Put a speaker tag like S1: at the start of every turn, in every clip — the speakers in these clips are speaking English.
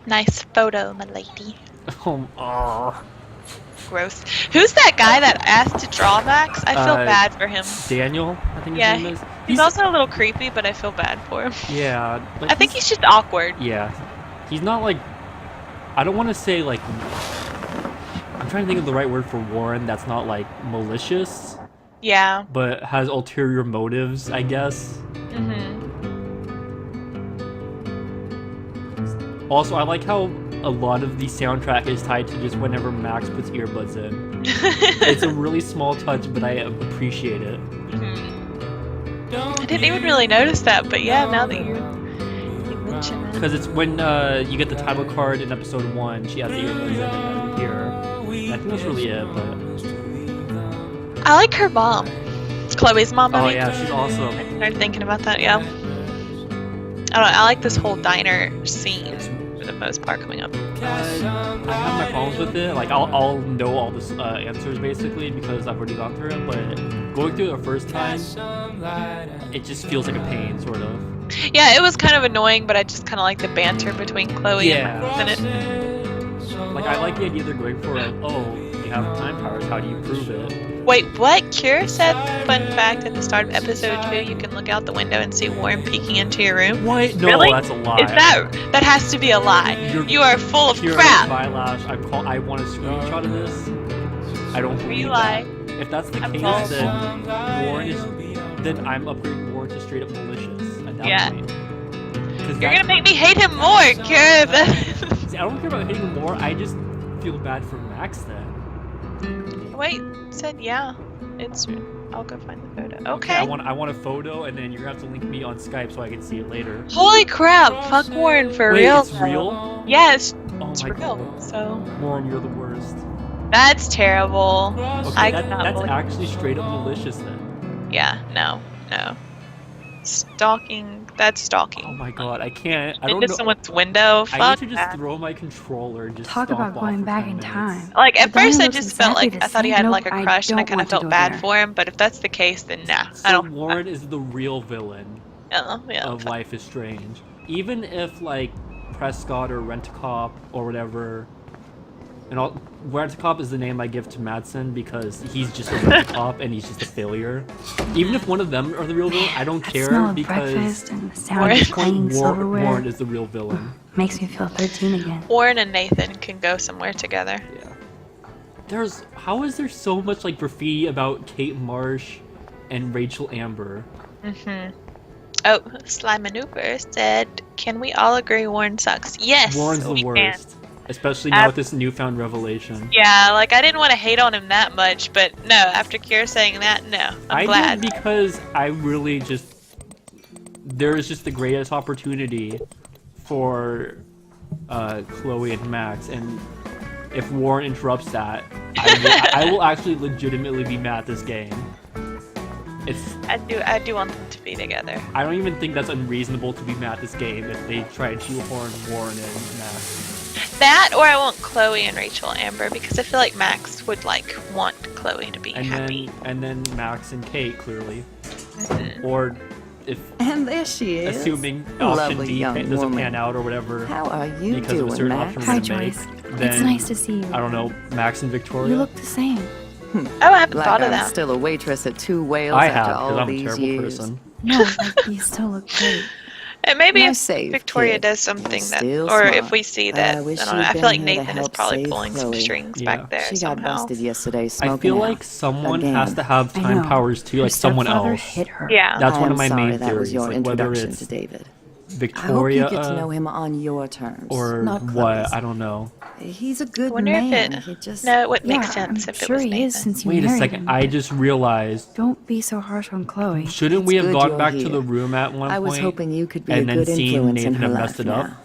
S1: Nice photo, my lady.
S2: Oh,
S1: Gross. Who's that guy that asked to draw Max? I feel bad for him.
S2: Daniel, I think his
S1: Yeah,
S2: name is.
S1: he's also a little creepy, but I feel bad for him.
S2: Yeah,
S1: I think he's just awkward.
S2: Yeah, he's not like. I don't want to say like. I'm trying to think of the right word for Warren. That's not like malicious.
S1: Yeah.
S2: But has ulterior motives, I guess. Also, I like how a lot of the soundtrack is tied to just whenever Max puts earbuds in. It's a really small touch, but I appreciate it.
S1: I didn't even really notice that, but yeah, now that you mention it.
S2: Because it's when you get the title card in episode 1, she has the earbuds in and here. And I think that's really it, but...
S1: I like her mom. It's Chloe's mom.
S2: Oh yeah, she's awesome.
S1: I started thinking about that, yeah. I don't know, I like this whole diner scene for the most part coming up.
S2: I have my problems with it. Like, I'll know all the answers basically because I've already gone through it, but going through it the first time, it just feels like a pain, sort of.
S1: Yeah, it was kind of annoying, but I just kind of like the banter between Chloe and Max in it.
S2: Like, I like the idea they're going for, like, oh, you have time powers, how do you prove it?
S1: Wait, what? Cure said, fun fact, at the start of episode 2, you can look out the window and see Warren peeking into your room.
S2: What? No,
S1: really?
S2: That's a lie.
S1: Is that has to be a lie. You are full of
S2: Cure,
S1: crap.
S2: Vilash, I want a screenshot of this. I don't believe
S1: lie.
S2: that. If that's the case, then then I'm upgrading Warren to straight up malicious at that point.
S1: You're gonna make me hate him more, Cure.
S2: See, I don't care about hating him more, I just feel bad for Max then.
S1: Wait, said yeah. I'll go find the photo. Okay.
S2: I want a photo, and then you're gonna have to link me on Skype so I can see it later.
S1: Holy crap! Fuck Warren for
S2: Wait,
S1: real.
S2: It's real?
S1: Yeah, it's
S2: my
S1: real.
S2: God.
S1: So.
S2: Warren, you're the worst.
S1: That's terrible.
S2: Okay, that's actually straight up malicious then.
S1: Yeah. No. Stalking. That's stalking.
S2: Oh my god, I can't. I don't
S1: know. Into someone's window. Fuck
S2: I need to just throw my controller and just
S3: talk about going back in time.
S1: Like at first, I just felt like I thought he had like a crush, and I kind of felt bad for him. But if that's the case, then nah.
S2: So
S1: I don't.
S2: Warren is the real villain of Life is Strange. Even if like Prescott or Rent-A-Cop or whatever, and Rent-A-Cop is the name I give to Madsen because he's just a Rent-A-Cop and he's just a failure. Even if one of them are the real villain, I don't care because
S3: and the sound of cleaning silverware.
S2: Warren is the real villain.
S3: Makes me feel 13 again.
S1: Warren and Nathan can go somewhere together.
S2: Yeah. How is there so much like graffiti about Kate Marsh and Rachel Amber?
S1: Oh, Sly Maneuver said, "Can we all agree Warren sucks?" Yes.
S2: Warren's the worst. Especially now with this newfound revelation.
S1: Yeah, like I didn't want to hate on him that much, but no, after Kira saying that, no, I'm glad.
S2: I did because I really there is just the greatest opportunity for Chloe and Max, and if Warren interrupts that, I will actually legitimately be mad at this game.
S1: I do want them to be together.
S2: I don't even think that's unreasonable to be mad at this game if they try and shoehorn Warren and Max.
S1: That, or I want Chloe and Rachel Amber, because I feel like Max would like want Chloe to be happy.
S2: And then Max and Kate, clearly. Or if
S4: and there she is.
S2: Assuming option D doesn't pan out or whatever.
S4: How are you
S2: because
S4: doing,
S2: of a certain
S4: Max?
S2: option
S3: Hi,
S2: we're gonna
S3: Joyce.
S2: make, then,
S3: It's nice to see you.
S2: I don't know, Max and Victoria.
S3: You look the same.
S1: Oh, I haven't
S4: like
S1: thought of
S4: I'm
S1: that.
S4: Still a waitress at Two Whales
S2: I
S4: after
S2: have,
S4: all
S2: because I'm a
S4: these
S2: terrible
S4: years.
S2: person.
S3: No, like, you still look great.
S1: And maybe
S4: My
S1: if
S4: save
S1: Victoria
S4: kid.
S1: does something that,
S4: Still
S1: or
S4: smart.
S1: if we see that, I
S4: wish
S1: don't know.
S4: you'd
S1: I feel
S4: been
S1: like
S4: here to
S1: Nathan is
S4: help
S1: probably
S4: save
S1: pulling some
S4: Chloe.
S1: strings
S2: Yeah.
S1: back there
S4: She
S1: somehow.
S4: got busted yesterday smoking
S2: I feel
S4: out.
S2: like someone
S4: Again.
S2: has to have
S3: I
S2: time
S3: know.
S2: powers too,
S3: Her
S2: like someone
S3: stepfather
S2: else.
S3: hit her.
S1: Yeah.
S2: That's one
S4: I'm
S2: of my
S4: sorry
S2: main
S4: that was
S2: theories,
S4: your
S2: like whether
S4: introduction
S2: it's
S4: to David.
S2: Victoria
S4: I hope you get to know him on your terms,
S2: or
S4: not
S2: what,
S4: Chloe's.
S2: I don't know.
S4: He's a good
S1: Wonder if
S4: man.
S1: it-
S4: He just
S1: No, it would
S3: Yeah,
S1: make sense
S3: I'm
S1: if it
S3: sure
S1: was
S3: he
S1: Nathan.
S3: is since you
S2: Wait a
S3: married
S2: second,
S3: him.
S2: I just realized,
S3: Don't be so harsh on Chloe.
S2: shouldn't
S4: It's
S2: we have
S4: good
S2: gone
S4: you're
S2: back to
S4: here.
S2: the room at one point?
S4: I was hoping you could be
S2: and
S4: a
S2: then
S4: good
S2: seeing
S4: influence
S2: Nathan
S4: in her
S2: have
S4: life
S2: messed it up?
S4: now.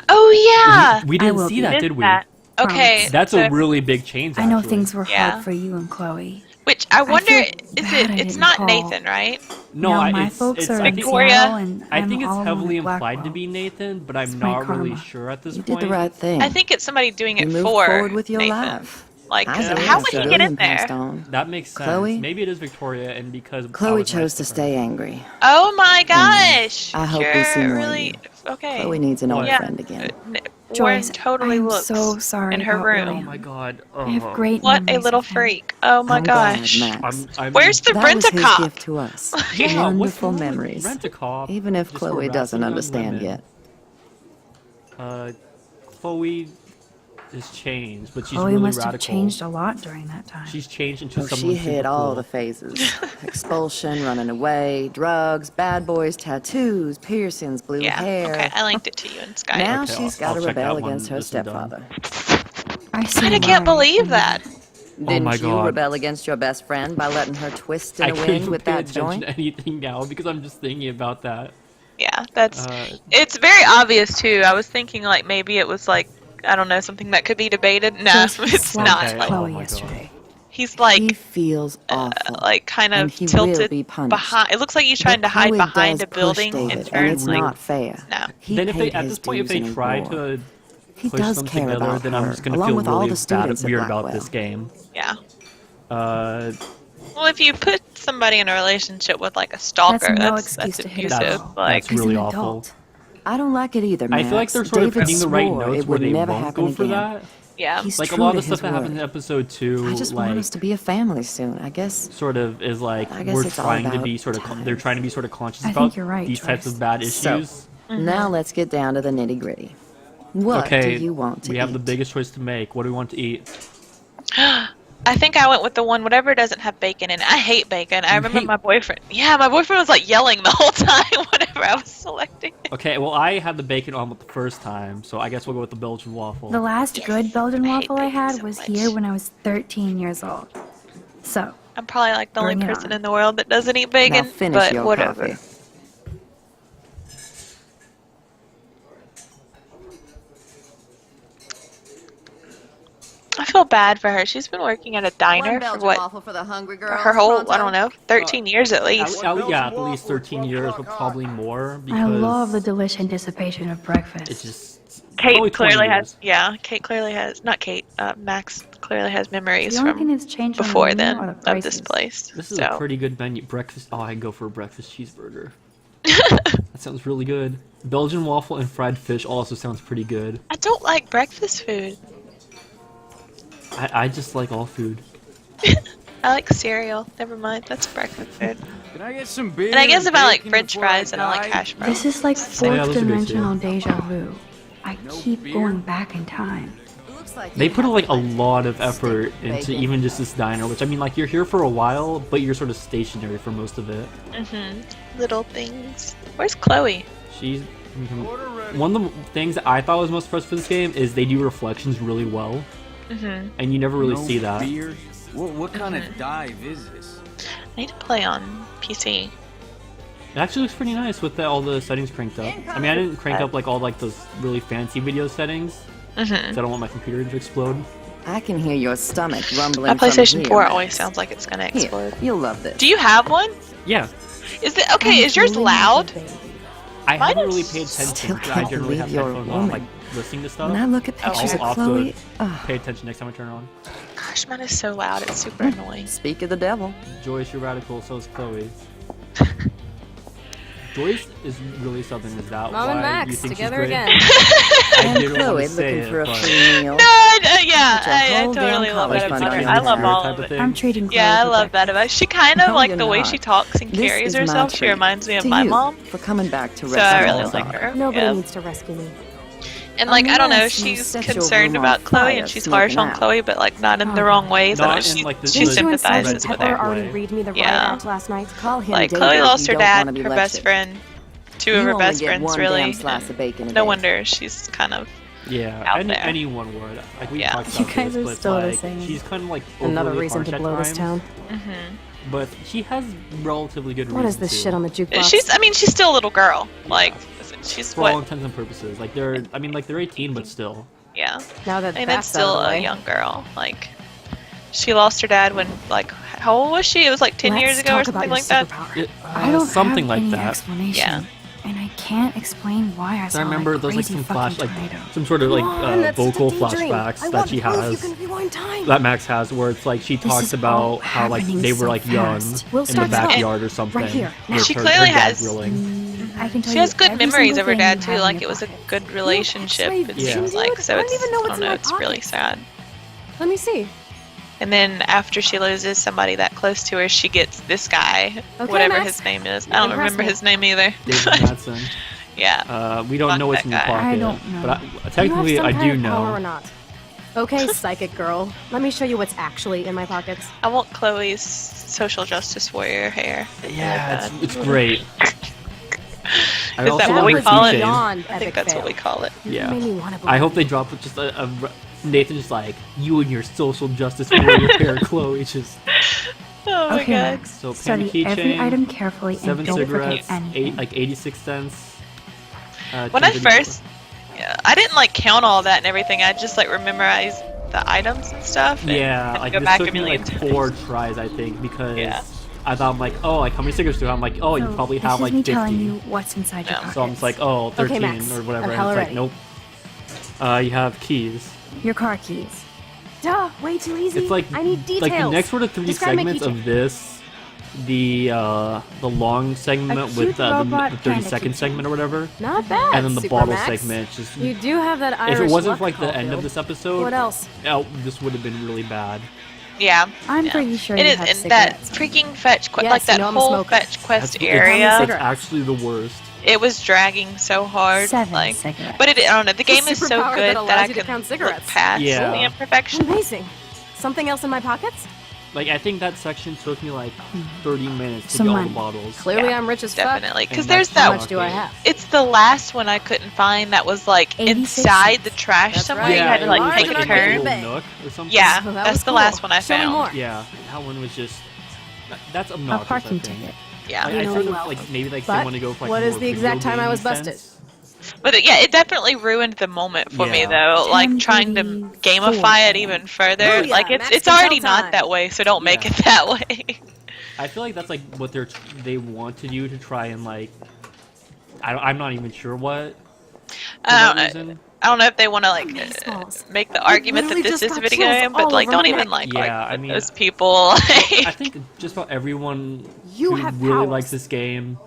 S1: Oh yeah.
S2: We
S3: I
S2: didn't
S3: will
S2: see
S3: be.
S2: that,
S1: Missed
S2: did we?
S1: that. Okay.
S2: That's
S1: so
S2: a really big change,
S3: I know
S2: actually.
S3: things were
S1: Yeah.
S3: hard for you and Chloe.
S1: Which I wonder,
S3: feel
S1: is
S3: bad I
S1: it's
S3: didn't
S1: not
S3: call.
S1: Nathan, right?
S2: No,
S3: my
S2: it's,
S3: folks
S2: it's,
S3: are
S2: I
S3: in
S2: think,
S1: Victoria-
S3: Seattle, and
S2: I
S3: I'm
S2: think it's
S3: all alone
S2: heavily
S3: in
S2: implied
S3: Blackwell.
S2: to be Nathan, but
S3: It's
S2: I'm
S3: my
S2: not really
S3: karma.
S2: sure at this
S4: You
S2: point.
S4: did the right thing.
S1: I think it's somebody doing
S4: you
S1: it
S4: moved
S1: for
S4: forward with your
S1: Nathan.
S4: life.
S1: Like,
S4: I did.
S1: how would he
S4: After
S1: get in
S4: William passed
S1: there?
S4: on.
S2: That makes sense.
S4: Chloe?
S2: Maybe it is Victoria, and because I
S4: Chloe
S2: was
S4: chose
S2: nice
S4: to
S2: her.
S4: stay angry.
S1: Oh my gosh!
S4: I hope we
S1: Sure,
S4: see more of
S1: really?
S4: you.
S1: Okay.
S4: Chloe needs an old
S1: Yeah.
S4: friend again.
S1: Warren
S3: Joyce,
S1: totally
S3: I'm
S1: looks
S3: so sorry
S1: in her
S3: about
S1: room.
S2: Oh
S3: William.
S2: my god.
S3: I have
S2: Oh.
S3: great
S1: What a
S3: memories
S1: little
S3: of him.
S1: freak. Oh my
S4: I'm glad,
S1: gosh.
S4: Max.
S1: Where's the
S4: That was his
S1: rent-a-cop?
S4: gift to us.
S2: Yeah, what's
S4: Wonderful
S2: wrong with
S4: memories.
S2: Rent-a-cop?
S4: Even if
S2: Just
S4: Chloe doesn't
S2: harassing young
S4: understand
S2: women.
S4: yet.
S2: Chloe has changed, but she's
S3: Chloe
S2: really
S3: must
S2: radical.
S3: have changed a lot during that time.
S2: She's changed into
S4: Oh,
S2: someone
S4: she hit
S2: super
S4: all
S2: cool.
S4: the phases. Expulsion, running away, drugs, bad boys, tattoos, piercings, blue
S1: Yeah,
S4: hair.
S1: okay, I linked it to you in Skype.
S4: Now
S2: Okay,
S4: she's
S2: I'll
S4: got to
S2: check that
S4: rebel
S2: one
S4: against her
S2: just done.
S4: stepfather.
S3: I see
S1: I
S3: why.
S1: can't believe that.
S4: Didn't
S2: my
S4: you
S2: God.
S4: rebel against your best friend by letting her twist in
S2: I
S4: the
S2: can't
S4: wind
S2: even
S4: with
S2: pay
S4: that
S2: attention
S4: joint?
S2: to anything now because I'm just thinking about that.
S1: Yeah, that's.
S2: Uh,
S1: It's very obvious too. I was thinking like maybe it was like I don't know something that could be debated. No,
S3: Joyce, he
S1: it's
S3: slapped
S1: not.
S2: Okay,
S1: Like,
S2: oh
S3: Chloe
S2: my God.
S3: yesterday.
S1: he's like
S4: He feels awful.
S1: like kind
S4: and
S1: of
S4: he will
S1: tilted
S4: be punished.
S1: behind. It looks like he's trying
S4: But
S1: to hide
S4: Chloe
S1: behind
S4: does
S1: a building
S4: push
S1: and
S4: David, and
S1: turns
S4: it's
S1: like
S4: not fair.
S1: no.
S4: He
S2: then if they
S4: paid
S2: at
S4: his
S2: this point if
S4: dues
S2: they
S4: in a
S2: try
S4: war.
S2: to
S4: He
S2: push
S4: does
S2: them
S4: care
S2: together,
S4: about
S2: then
S4: her,
S2: I'm just gonna
S4: along
S2: feel
S4: with all
S2: really
S4: the
S2: bad
S4: students at
S2: weird about
S4: Blackwell.
S2: this game.
S1: Yeah.
S2: Uh,
S1: Well, if you put somebody in a relationship with like a stalker,
S3: no
S1: that's
S3: excuse to hit a
S1: abusive.
S3: girl.
S1: Like,
S2: that's
S3: He's
S2: really
S3: an
S2: awful.
S3: adult.
S4: I don't like it either, Max.
S2: I feel like they're sort of
S4: David
S2: hitting the right
S4: swore
S2: notes
S4: it
S2: where
S4: would
S2: they
S4: never
S2: won't
S4: happen
S2: go for
S4: again.
S2: that.
S1: yeah.
S4: He's
S2: Like a
S4: true
S2: lot
S4: to
S2: of stuff
S4: his
S2: that happened in
S4: word.
S2: episode 2,
S4: I just
S2: like
S4: want us to be a family soon. I guess
S2: sort of is like
S4: I guess
S2: we're
S4: it's all
S2: trying to
S4: about
S2: be sort of
S4: time.
S2: they're trying to be sort of conscious
S3: I
S2: about
S3: think you're right,
S2: these types
S3: Joyce.
S2: of bad
S4: So,
S2: issues.
S4: now let's get down to the nitty gritty. What
S2: Okay,
S4: do you want to
S2: we
S4: eat?
S2: have the biggest choice to make. What do we want to eat?
S1: I think I went with the one whatever doesn't have bacon in it. I hate bacon. I remember
S2: hate-
S1: my boyfriend. Yeah, my boyfriend was like yelling the whole time whenever I was selecting it.
S2: Okay, well I had the bacon omelet the first time, so I guess we'll go with the Belgian waffle.
S3: The last good Belgian
S1: I hate
S3: waffle I
S1: bacon
S3: had
S1: so
S3: was
S1: much.
S3: here when I was 13 years old. So,
S1: I'm probably like the only
S3: Bring it
S1: person
S3: on.
S1: in the world that doesn't eat
S4: Now
S1: bacon,
S4: finish
S1: but
S4: your
S1: whatever.
S4: coffee.
S1: I feel bad for her. She's been working at a diner for what?
S4: for the hungry girl.
S1: Her whole, I don't know, 13 years at least.
S2: Yeah, at least 13 years, but probably more because
S3: I love the delish anticipation of breakfast.
S2: it's just
S1: Kate
S2: probably 20
S1: clearly
S2: years.
S1: has, yeah, Kate clearly has, not Kate, Max clearly has memories
S3: the only thing
S1: from
S3: that's changed on the
S1: before
S3: menu
S1: then
S3: are the
S1: of
S3: prices.
S1: this place.
S2: This is
S1: So,
S2: a pretty good menu. Breakfast. Oh, I'd go for a breakfast cheeseburger. That sounds really good. Belgian waffle and fried fish also sounds pretty good.
S1: I don't like breakfast food.
S2: I just like all food.
S1: I like cereal. Never mind, that's breakfast food.
S5: Can I get some beer?
S1: And I guess if I like
S5: bacon
S1: French
S5: before
S1: fries, then I like
S5: die?
S1: hash browns.
S3: This is like
S2: yeah,
S3: fourth
S2: those are good too.
S3: dimensional deja vu. I keep
S5: beer?
S3: going back in time.
S2: They put like a lot of effort into
S4: bacon.
S2: even just this diner, which I mean, like you're here for a while, but you're sort of stationary for most of it.
S1: Little things. Where's Chloe?
S2: She's one of the things that I thought was most impressive for this game is they do reflections really well, and you never really
S5: No
S2: see that.
S5: beer? What kind of dive is this?
S1: I need to play on PC.
S2: It actually looks pretty nice with all the settings cranked up. I mean, I didn't crank up like all like those really fancy video settings, 'cause I don't want my computer to explode.
S4: I can hear your stomach rumbling.
S1: My PlayStation
S4: from here,
S1: 4
S4: Max.
S1: always sounds like it's gonna
S4: Here,
S1: explode.
S4: you'll love this.
S1: Do you have one?
S2: Yeah,
S1: Is it okay? Is yours loud?
S2: I
S1: Mine
S2: haven't really
S1: is-
S2: paid attention.
S4: Still
S2: 'Cause I
S4: can't
S2: generally have
S4: believe you're a
S2: headphones on,
S4: woman.
S2: like listening to stuff.
S4: When I look at pictures
S2: I'll
S4: of
S2: have
S4: Chloe,
S2: to pay attention next time I turn it on.
S1: Gosh, mine is so loud. It's super annoying.
S4: speak of the devil.
S2: Joyce, you're radical. So is Chloe. Joyce is really southern. Is that
S6: Mom
S2: why
S6: and
S2: you
S6: Max
S2: think
S6: together
S2: she's great?
S6: again.
S2: I
S4: And
S2: didn't
S4: Chloe
S2: want to say
S4: looking for a
S2: it,
S4: free meal.
S1: No, I
S4: whole
S1: totally
S4: damn
S1: love
S4: college
S1: that
S4: fund
S1: about her.
S4: dream
S1: I love
S4: together
S1: all
S2: type
S1: of
S2: of
S1: it.
S2: thing.
S3: I'm treating Chloe
S1: Yeah, I
S3: for
S1: love that
S3: breakfast.
S1: about her. She kind of
S4: No,
S1: like
S4: you're
S1: the way
S4: not.
S1: she talks and
S4: This
S1: carries
S4: is my
S1: herself. She
S4: treat
S1: reminds me of
S4: to
S1: my
S4: you
S1: mom.
S4: for coming back to
S1: So I
S4: rescue
S1: really
S4: us
S1: like
S4: all.
S1: her.
S6: Nobody
S1: Yeah.
S6: needs to rescue me.
S1: And like I don't know,
S4: Unless you
S1: she's
S4: set your
S1: concerned
S4: room on
S1: about Chloe
S4: fire,
S1: and she's harsh
S4: smoking
S1: on
S4: out.
S1: Chloe, but like not in the
S3: Oh.
S1: wrong way. So
S2: Not
S1: she
S2: in, like, the-
S1: she
S2: the
S1: sympathizes
S2: red
S1: with
S2: pepper
S1: her.
S6: Pepper already
S2: way.
S6: read me the
S1: Yeah.
S6: write-ups last night.
S4: Call him
S1: Like
S4: David
S1: Chloe
S4: if
S1: lost
S4: you
S1: her
S4: don't
S1: dad,
S4: wanna be
S1: her best
S4: lectured.
S1: friend, two of
S4: You
S1: her
S4: only
S1: best
S4: get
S1: friends
S4: one
S1: really.
S4: damn slice of bacon a
S1: No
S4: day.
S1: wonder she's kind of
S2: Yeah,
S1: out there.
S2: anyone would. Like we
S1: Yeah.
S2: talked
S3: You
S2: about
S3: guys
S2: this,
S3: are
S2: but
S3: still the
S2: like
S3: same.
S2: she's kind of like
S6: Another
S2: overly
S6: reason to
S2: harsh at
S6: blow this
S2: times,
S6: town.
S2: but she has relatively good
S6: What is
S2: reasons
S6: this
S2: to.
S6: shit on the jukebox?
S1: she's still a little girl. Like she's
S2: For all
S1: what?
S2: intents and purposes. Like they're, I mean, like they're 18, but still.
S1: Yeah.
S6: now that
S1: And
S6: that's
S1: it's still
S6: out of the
S1: a
S6: way.
S1: young girl. Like she lost her dad when like how old was she? It was like 10 years
S3: Let's
S1: ago or
S3: talk about
S1: something
S3: your
S1: like that.
S3: superpower.
S2: It-
S3: I don't
S2: something
S3: have
S2: like
S3: any
S2: that.
S3: explanation.
S1: Yeah.
S3: And I can't explain why I
S2: So I
S3: saw
S2: remember
S3: like
S2: those like
S3: crazy
S2: some flash,
S3: fucking
S2: like
S3: tornado.
S2: some sort of like
S6: Come on, that's just a
S2: vocal
S6: daydream.
S2: flashbacks
S6: I
S2: that
S6: want
S2: she
S6: proof
S2: has.
S6: You can rewind time.
S2: That Max has, where it's like she
S3: This
S2: talks
S3: is all
S2: about how like
S3: happening
S2: they were
S3: so
S2: like young
S3: fast.
S6: We'll
S2: in the
S6: start slow.
S2: backyard or something.
S3: Right here.
S2: with
S1: She
S2: her
S1: clearly
S2: dad
S1: has-
S2: grilling.
S3: I can tell
S1: She
S3: you
S1: has good
S3: every
S1: memories
S3: single
S1: of her
S3: thing
S1: dad
S3: you
S1: too.
S3: have in
S1: Like
S3: your
S1: it was a
S3: pocket.
S1: good relationship. It
S2: Yeah.
S1: seems like so.
S6: I don't
S1: It's
S6: even know
S1: I
S6: what's
S1: don't
S6: in
S1: know.
S6: my
S1: It's really
S6: pockets.
S1: sad.
S6: Let me see.
S1: And then after she loses somebody that close to her, she gets this guy,
S6: Okay,
S1: whatever
S6: Max.
S1: his name is.
S6: You
S1: I don't
S6: impress
S1: remember
S6: me.
S1: his name either.
S2: David Madsen.
S1: Yeah.
S2: We don't
S1: Fuck
S2: know what's
S1: that
S2: in your
S1: guy.
S2: pocket.
S3: I don't know.
S2: But technically,
S6: you have
S2: I
S6: some
S2: do
S6: kind of power or
S2: know.
S6: not. Okay, psychic girl. Let me show you what's actually in my pockets.
S1: I want Chloe's social justice warrior hair.
S2: Yeah,
S1: Really
S2: it's great. I
S1: Is
S2: also
S1: that
S2: love
S1: what we
S2: the
S1: call it?
S2: keychain.
S6: Beyond
S1: I think
S6: epic
S1: that's
S6: fail.
S1: what we call it.
S6: You
S2: Yeah.
S6: made me wanna
S2: I hope
S6: believe.
S2: they drop just a Nathan just like you and your social justice warrior hair, Chloe. Just
S1: Oh my
S3: Okay,
S1: god.
S3: Max.
S2: So,
S3: Study
S2: pen
S3: every
S2: keychain,
S3: item carefully
S2: 7
S3: and don't
S2: cigarettes,
S3: forget anything.
S2: 86 cents.
S1: When I
S2: 234.
S1: first, yeah, I didn't like count all that and everything. I just like memorized the items and stuff. And
S2: Yeah,
S1: had to
S2: like
S1: go
S2: this
S1: back
S2: took
S1: a
S2: me
S1: million
S2: like
S1: times.
S2: 4 tries, I think, because
S1: Yeah.
S2: I thought I'm like, oh, like how many cigarettes do I have? I'm like, oh, you
S3: So,
S2: probably
S3: this
S2: have
S3: is
S2: like
S3: me
S2: 50.
S3: telling you what's inside your
S1: Yeah.
S3: pockets.
S2: So I'm just like, oh, 13
S6: Max,
S2: or whatever.
S6: I'm
S2: And
S6: hella
S2: it's like,
S6: ready.
S2: nope. You have keys.
S3: Your car keys.
S6: Duh, way too easy.
S2: It's like
S6: I need details.
S2: like the next sort of 3
S6: Describe my
S2: segments
S6: keychain.
S2: of this, the long segment
S3: A
S2: with
S3: cute
S2: the
S3: robot
S2: 30-second
S3: panda
S2: segment or whatever,
S6: Not bad.
S2: and then the
S6: Super
S2: bottle
S6: Max.
S2: segment. Just
S6: You do have that Irish
S2: if it wasn't
S6: luck
S2: for like the end of
S6: Caulfield.
S2: this episode,
S6: What else?
S2: oh, this would have been really bad.
S1: Yeah.
S3: I'm
S1: yeah.
S3: pretty sure
S1: It
S3: you
S1: is,
S3: have
S1: and that
S3: cigarettes.
S1: freaking fetch quest,
S6: Yes,
S1: like that
S6: you know I'm a
S1: whole
S6: smoker.
S1: fetch quest
S2: It's
S1: area.
S6: cigarettes.
S2: actually the worst.
S1: It was dragging so hard.
S3: 7
S1: like,
S3: cigarettes.
S1: but I don't know. The game is so
S6: superpower
S1: good
S6: that
S1: that I
S6: allows you to
S1: can
S6: count
S1: look
S6: cigarettes.
S1: past
S2: Yeah.
S1: the imperfections.
S6: Amazing. Something else in my pockets?
S2: Like I think that section took me like 30 minutes to
S3: Some
S2: get all the
S3: money.
S2: bottles.
S6: Clearly
S1: Yeah,
S6: I'm rich as fuck.
S1: Definitely, because
S2: And
S1: there's
S2: that's
S6: How
S1: that.
S6: much do I have?
S1: It's the last one I couldn't find that was like
S3: 86
S1: inside the trash
S6: That's
S1: somewhere.
S6: right.
S1: You had to
S6: and
S1: like
S6: large
S1: take
S6: and
S1: a
S6: unmarked
S1: turn.
S2: little
S6: bay.
S2: nook or something.
S1: Yeah,
S6: So that
S1: that's
S6: was
S1: the
S6: cool.
S1: last one I
S6: Show me
S1: found.
S6: more.
S2: Yeah, that one was just that's
S3: A
S2: obnoxious.
S3: parking
S2: I think.
S3: ticket.
S1: Yeah,
S2: I
S6: You know
S2: sort
S6: me
S2: of
S6: well.
S2: like maybe like
S6: But
S2: they want to go for like
S6: what is
S2: more
S6: the exact
S2: video
S6: time I
S2: game
S6: was busted?
S2: sense.
S1: but it definitely ruined the moment for me
S2: Yeah.
S1: though. Like trying to
S3: 10:34
S1: gamify it even further.
S6: Booyah,
S1: Like
S6: Max
S1: it's
S6: can
S1: already
S6: tell
S1: not
S6: time.
S1: that way, so don't make
S2: Yeah.
S1: it that way.
S2: I feel like that's like what they want to do to try and like I'm not even sure what. For that reason.
S1: I don't know if they want to like
S6: Baseballs.
S1: make the argument that
S6: literally
S1: this
S6: just
S1: is a
S6: got
S1: video
S6: chills
S1: game, but
S6: all
S1: like
S6: over
S1: don't
S6: my
S1: even
S6: neck.
S1: like
S2: Yeah,
S1: argue
S2: I
S1: with
S2: mean,
S1: those people.
S2: I think just about everyone
S6: You
S2: who
S6: have
S2: really
S6: powers.
S2: likes this game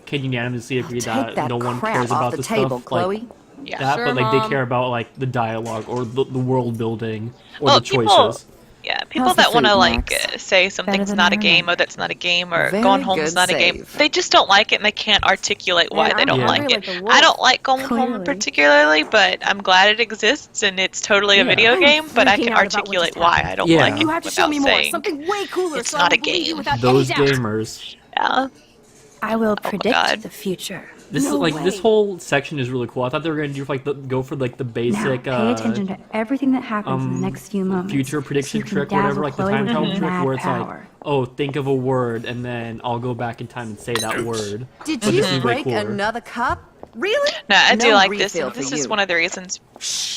S2: can unanimously agree
S4: Take
S2: that
S4: that
S2: no one
S4: crap
S2: cares
S4: off
S2: about
S4: the
S2: the
S4: table,
S2: stuff
S4: Chloe.
S2: like
S1: Yeah.
S2: that,
S6: Sure,
S2: but like
S6: Mom.
S2: they care about like the dialogue or the world building or
S1: Well,
S2: the
S1: people-
S2: choices.
S1: Yeah, people
S3: How's the
S1: that want to
S3: food,
S1: like
S3: Max?
S1: say something's
S3: than
S1: not
S3: I
S1: a game
S3: remember.
S1: or that's not a game or
S4: Very
S1: Gone Home's
S4: good
S1: not a game,
S4: save.
S1: they just don't like it and they can't articulate why
S6: Man,
S1: they
S6: I'm
S1: don't
S2: Yeah.
S1: like
S6: hungry
S1: it.
S6: like the
S1: I don't
S6: wolf.
S1: like Gone Home
S3: Clearly.
S1: particularly, but I'm glad it exists and it's totally a
S2: Yeah.
S1: video
S6: I'm
S1: game. But I
S6: freaking
S1: can
S6: out about what
S1: articulate
S6: just
S1: why
S6: happened.
S1: I don't
S2: Yeah.
S1: like it
S6: You have to show
S1: without
S6: me more.
S1: saying.
S6: Something way cooler
S1: It's
S6: so
S1: not
S6: I
S1: a
S6: will believe you
S1: game.
S6: without
S2: Those
S6: any doubt.
S2: gamers.
S1: Yeah.
S3: I will
S1: my
S3: predict
S1: God.
S3: the future.
S2: This
S6: No
S2: is like this
S6: way.
S2: whole section is really cool. I thought they were gonna do like go for like the
S3: Now,
S2: basic
S3: pay attention to everything that happens in the next few moments.
S2: future prediction
S3: so you can
S2: trick, whatever,
S3: dazzle
S2: like the
S3: Chloe
S2: time
S3: with
S2: travel
S3: your
S2: trick,
S3: mad
S2: where it's
S3: power.
S2: like, oh, think of a word, and then I'll go back in time and say that word.
S4: Did
S2: But
S4: you
S2: this is way
S4: break
S2: cooler.
S4: another cup? Really?
S1: No, I do
S4: No
S1: like this.
S4: refill
S1: And this
S4: for
S1: is
S4: you.
S1: one of the reasons,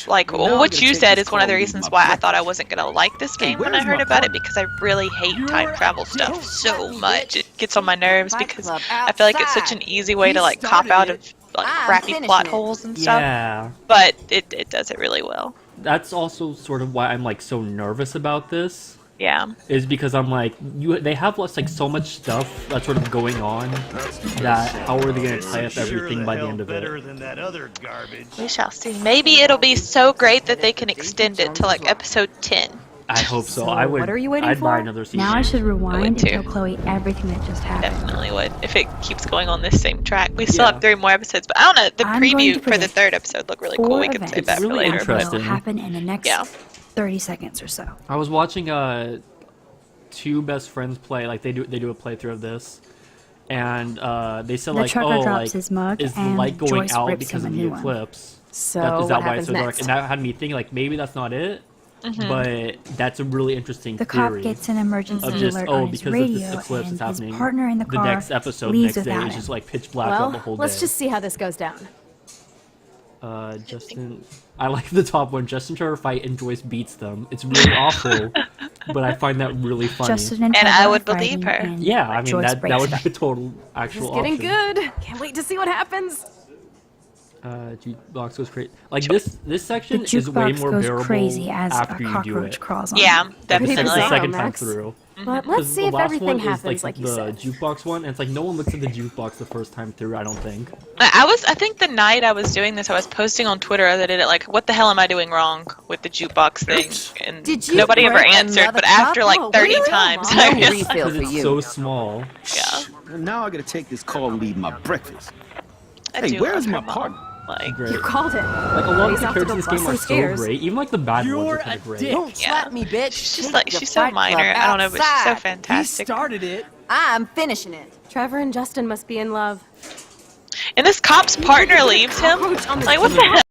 S1: like
S5: Well, now I'm
S1: what
S5: gonna
S1: you
S5: take
S1: said
S5: this
S1: is one of the
S5: call and
S1: reasons
S5: eat
S1: why
S5: my
S1: I thought I wasn't gonna like this
S5: Hey,
S1: game when I
S5: where's
S1: heard
S5: my
S1: about it
S5: phone?
S1: because I really hate time travel stuff so much. It gets on my nerves
S4: Fight
S1: because
S4: Club
S1: I feel like it's such an
S4: outside.
S1: easy way to
S5: He
S1: like cop
S5: started
S1: out
S5: it.
S1: of like
S4: I'm
S1: crappy
S4: finishing
S1: plot
S4: it.
S1: holes and stuff.
S2: Yeah,
S1: But it does it really well.
S2: that's also sort of why I'm like so nervous about this.
S1: Yeah.
S2: Is because I'm like they have like so much stuff that's sort of going on that how are they gonna tie up everything by the end of it?
S7: Than that other garbage.
S1: We shall see. Maybe it'll be so great that they can extend it to like episode 10.
S2: I hope so.
S6: So
S2: I would.
S6: what are you waiting
S2: I'd buy
S6: for?
S2: another season.
S3: Now I should rewind and
S1: too.
S3: tell Chloe everything that just happened.
S1: Definitely would if it keeps going on this same track. We still
S2: Yeah.
S1: have 3 more episodes, but I don't know. The
S3: I'm going
S1: preview
S3: to
S1: for the
S3: predict
S1: 3rd episode looked really cool.
S3: 4
S1: We can
S3: events
S1: save that
S2: It's
S1: for
S2: really
S1: later.
S2: interesting.
S3: will happen in the next
S1: Yeah.
S3: 30 seconds or so.
S2: I was watching 2 best friends play. Like they do a playthrough of this, and they said
S3: The
S2: like,
S3: trucker
S2: oh,
S3: drops
S2: like
S3: his mug
S2: is the
S3: and
S2: light going
S3: Joyce
S2: out
S3: rips
S2: because
S3: him
S2: of
S3: a
S2: the
S3: new one.
S2: eclipse?
S6: So
S2: Is
S6: what
S2: that why it's
S6: happens
S2: so dark?
S6: next?
S2: And that had me thinking like maybe that's not it,
S1: Mm-hmm.
S2: but that's a really interesting
S3: The
S2: theory.
S3: cop gets an emergency
S2: of just
S3: alert
S2: oh
S3: on his
S2: because of
S3: radio,
S2: this eclipse
S3: and
S2: is happening.
S3: his partner in the car
S2: next episode,
S3: leaves
S2: next day,
S3: without
S2: is
S3: him.
S2: just like pitch black out the
S6: Well,
S2: whole day.
S6: let's just see how this goes down.
S2: Justin, I like the top one. Justin Trevor fight and Joyce beats them. It's really awful, but I find that really funny.
S3: Justin and
S1: And
S3: Trevor
S1: I
S3: are
S1: would believe
S3: fighting,
S1: her.
S3: and
S2: Yeah, I mean
S3: Joyce
S2: that
S3: breaks
S2: would
S3: them.
S2: be a total
S6: It's
S2: actual
S6: getting
S2: option.
S6: good. Can't wait to see what happens.
S2: Jukebox goes crazy. Like this
S3: The
S2: section is way
S3: jukebox
S2: more
S3: goes
S2: bearable
S3: crazy as a
S2: after you do
S3: cockroach
S2: it.
S3: crawls on.
S1: Yeah,
S3: him.
S6: Pretty
S2: The
S1: definitely.
S6: bizarre.
S2: second time
S6: Max.
S2: through.
S6: But
S2: 'Cause
S6: let's see
S2: the
S6: if
S2: last
S6: everything
S2: one
S6: happens
S2: is
S6: like
S2: the
S6: you said.
S2: jukebox one, and it's like no one looks at the jukebox the first time through. I don't think.
S1: I think the night I was doing this, I was posting on Twitter that I did it like, what the hell am I doing wrong with the jukebox thing? And
S4: Did you
S1: nobody ever
S4: break
S1: answered,
S4: another
S1: but after like
S6: cup?
S1: 30
S6: Oh, really?
S1: times,
S4: No
S1: I was
S4: refill
S2: Because
S4: for
S2: it's
S4: you.
S2: so small.
S1: yeah.
S7: Now I gotta take this call and leave my breakfast.
S1: I
S7: Hey,
S1: do
S7: where
S1: love
S7: is
S1: her
S7: my
S1: mom.
S7: partner?
S1: Like,
S2: Great.
S6: You called it.
S2: Like a lot of
S6: He's
S2: the
S6: off to
S2: characters
S6: go
S2: in this game
S6: bust
S2: are
S6: some
S2: so
S6: stairs.
S2: great. Even like the bad ones are kind of great.
S8: Don't
S1: Yeah.
S8: slap me, bitch.
S1: she's like, she's so minor. I don't know, but she's so fantastic.
S8: He started it.
S4: I'm finishing it.
S6: Trevor and Justin must be in love.
S1: And this cop's partner leaves him.
S6: Cockroach on the
S1: Like, what the hell?